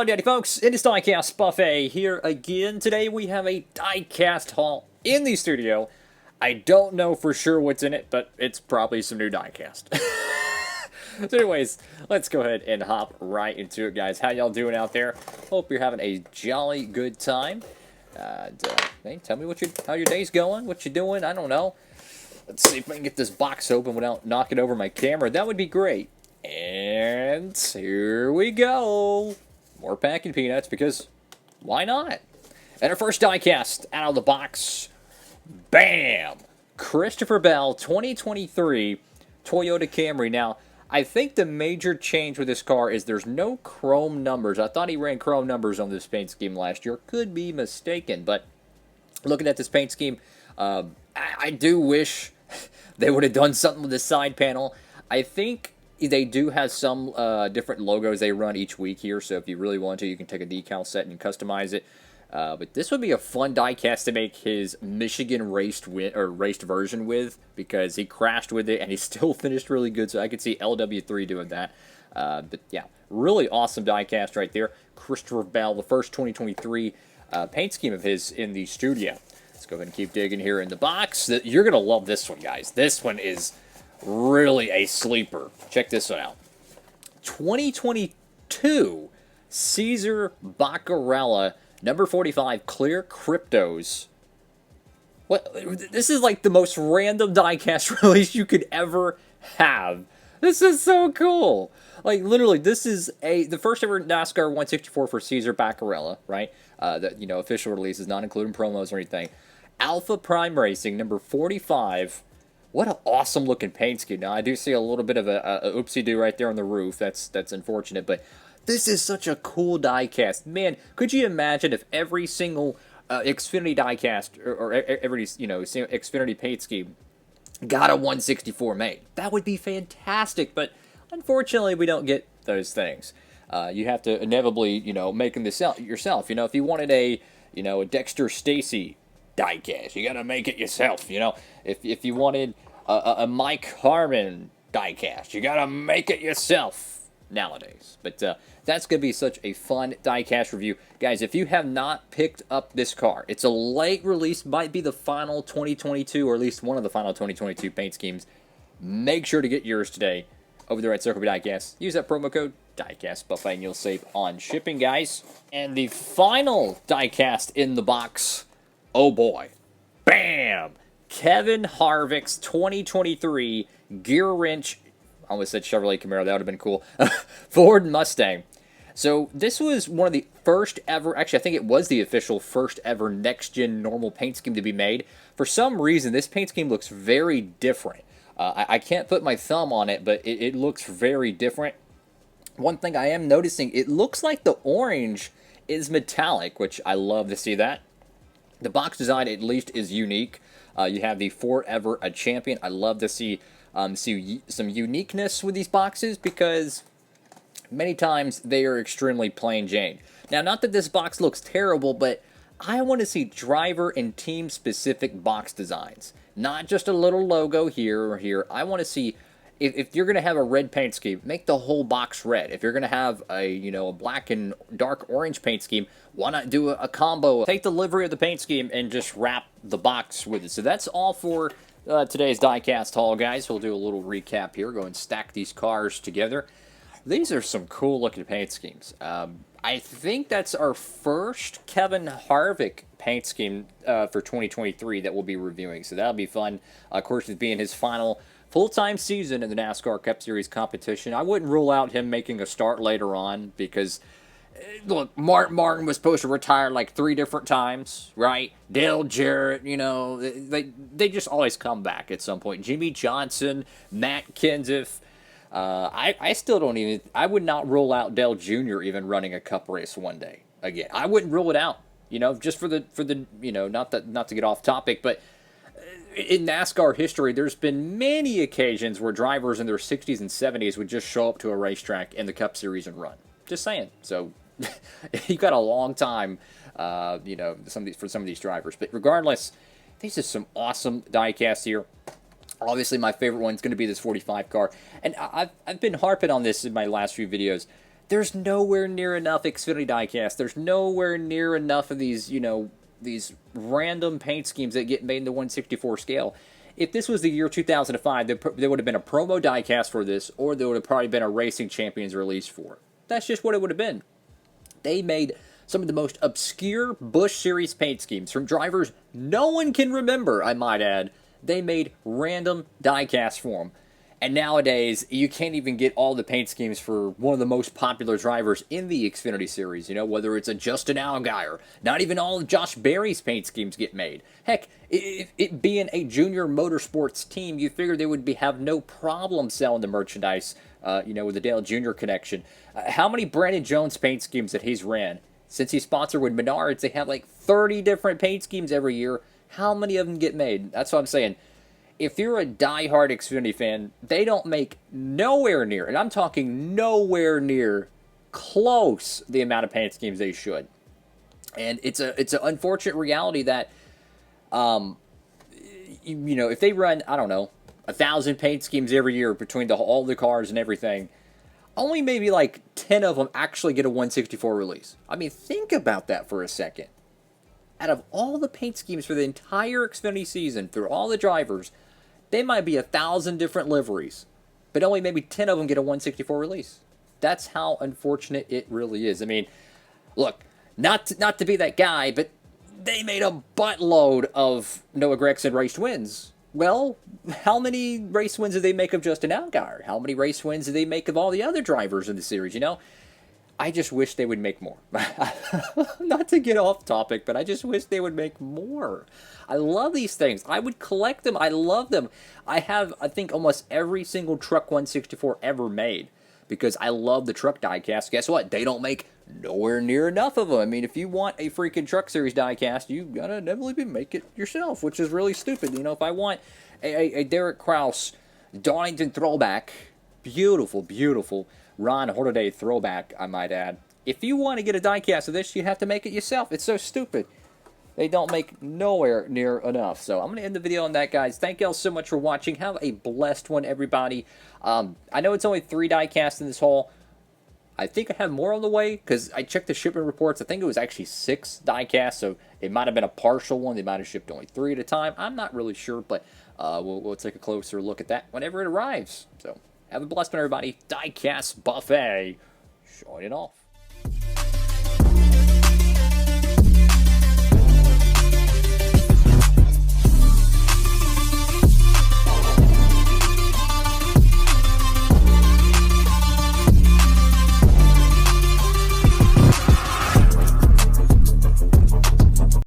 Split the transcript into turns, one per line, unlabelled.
Howdy folks, it is Diecast Buffet here again. Today we have a diecast haul in the studio. I don't know for sure what's in it, but it's probably some new diecast. So anyways, let's go ahead and hop right into it, guys. How y'all doing out there? Hope you're having a jolly good time. Hey, tell me how your day's going, what you doing, I don't know. Let's see if I can get this box open without knocking over my camera. That would be great. And here we go. More packing peanuts, because why not? And our first diecast out of the box, bam! Christopher Bell 2023 Toyota Camry. Now, I think the major change with this car is there's no chrome numbers. I thought he ran chrome numbers on this paint scheme last year. Could be mistaken, but looking at this paint scheme, I do wish they would have done something with the side panel. I think they do have some different logos they run each week here, so if you really want to, you can take a decal set and customize it. But this would be a fun diecast to make his Michigan raced version with, because he crashed with it and he still finished really good, so I could see LW3 doing that. But yeah, really awesome diecast right there. Christopher Bell, the first 2023 paint scheme of his in the studio. Let's go ahead and keep digging here in the box. You're going to love this one, guys. This one is really a sleeper. Check this one out. 2022 Caesar Baccarella number 45 clear cryptos. What? This is like the most random diecast release you could ever have. This is so cool. Like, literally, this is the first ever NASCAR 164 for Caesar Baccarella, right? The official release is not including promos or anything. Alpha Prime Racing number 45. What an awesome looking paint scheme. Now, I do see a little bit of a oopsie-doo right there on the roof. That's unfortunate, but this is such a cool diecast. Man, could you imagine if every single Xfinity diecast or every Xfinity paint scheme got a 164 made? That would be fantastic, but unfortunately, we don't get those things. You have to inevitably, make them yourself. If you wanted a Dexter Stacy diecast, you gotta make it yourself. If you wanted a Mike Harmon diecast, you gotta make it yourself nowadays. But that's gonna be such a fun diecast review, guys. If you have not picked up this car, it's a late release, might be the final 2022 or at least one of the final 2022 paint schemes. Make sure to get yours today over there at Circle B Diecast. Use that promo code DiecastBuffet and you'll save on shipping, guys. And the final diecast in the box, oh boy, bam! Kevin Harvick's 2023 gear wrench, I almost said Chevrolet Camaro, that would have been cool, Ford Mustang. So this was one of the first ever, actually I think it was the official first ever next-gen normal paint scheme to be made. For some reason, this paint scheme looks very different. I can't put my thumb on it, but it looks very different. One thing I am noticing, it looks like the orange is metallic, which I love to see that. The box design, at least, is unique. You have the Forever a Champion. I love to see some uniqueness with these boxes, because many times they are extremely plain Jane. Now, not that this box looks terrible, but I want to see driver and team-specific box designs. Not just a little logo here or here. I want to see, if you're going to have a red paint scheme, make the whole box red. If you're going to have a black and dark orange paint scheme, why not do a combo? Take the livery of the paint scheme and just wrap the box with it. So that's all for today's diecast haul, guys. We'll do a little recap here. Go and stack these cars together. These are some cool looking paint schemes. I think that's our first Kevin Harvick paint scheme for 2023 that we'll be reviewing. So that'll be fun. Of course, it being his final full-time season in the NASCAR Cup Series competition. I wouldn't rule out him making a start later on, because look, Martin was supposed to retire like 3 different times, right? Dale Jarrett, they just always come back at some point. Jimmy Johnson, Matt Kenseth. I still don't even, I would not rule out Dale Jr. even running a cup race one day again. I wouldn't rule it out, just for the not to get off topic, but in NASCAR history, there's been many occasions where drivers in their 60s and 70s would just show up to a racetrack in the Cup Series and run. Just saying. So you got a long time, for some of these drivers. But regardless, these are some awesome diecasts here. Obviously, my favorite one is going to be this 45 car. And I've been harping on this in my last few videos. There's nowhere near enough Xfinity diecast. There's nowhere near enough of these, these random paint schemes that get made in the 164 scale. If this was the year 2005, there would have been a promo diecast for this, or there would have probably been a Racing Champions release for it. That's just what it would have been. They made some of the most obscure Busch Series paint schemes from drivers no one can remember, I might add. They made random diecast for them. And nowadays, you can't even get all the paint schemes for one of the most popular drivers in the Xfinity Series. Whether it's a Justin Allgaier, not even all of Josh Berry's paint schemes get made. Heck, it being a junior motorsports team, you figure they would have no problem selling the merchandise, with the Dale Jr. connection. How many Brandon Jones paint schemes that he's ran? Since he's sponsored with Menards, they have like 30 different paint schemes every year. How many of them get made? That's what I'm saying. If you're a diehard Xfinity fan, they don't make nowhere near, and I'm talking nowhere near, close the amount of paint schemes they should. And it's an unfortunate reality that, if they run, I don't know, 1,000 paint schemes every year between all the cars and everything, only maybe like 10 of them actually get a 164 release. I mean, think about that for a second. Out of all the paint schemes for the entire Xfinity season, through all the drivers, they might be 1,000 different liveries, but only maybe 10 of them get a 164 release. That's how unfortunate it really is. I mean, look, not to be that guy, but they made a buttload of Noah Gragson race wins. Well, how many race wins did they make of Justin Allgaier? How many race wins did they make of all the other drivers in the series, I just wish they would make more. Not to get off topic, but I just wish they would make more. I love these things. I would collect them. I love them. I have, I think, almost every single Truck 164 ever made because I love the Truck diecast. Guess what? They don't make nowhere near enough of them. I mean, if you want a freaking Truck Series diecast, you gotta inevitably make it yourself, which is really stupid. If I want a Derek Kraus Donington throwback, beautiful, beautiful Ron Hornaday throwback, I might add. If you want to get a diecast of this, you have to make it yourself. It's so stupid. They don't make nowhere near enough. So I'm going to end the video on that, guys. Thank y'all so much for watching. Have a blessed one, everybody. I know it's only 3 diecasts in this haul. I think I have more on the way because I checked the shipment reports. I think it was actually 6 diecasts, so it might have been a partial one. They might have shipped only 3 at a time. I'm not really sure, but we'll take a closer look at that whenever it arrives. So have a blessed one, everybody. Diecast Buffet. Showing it off.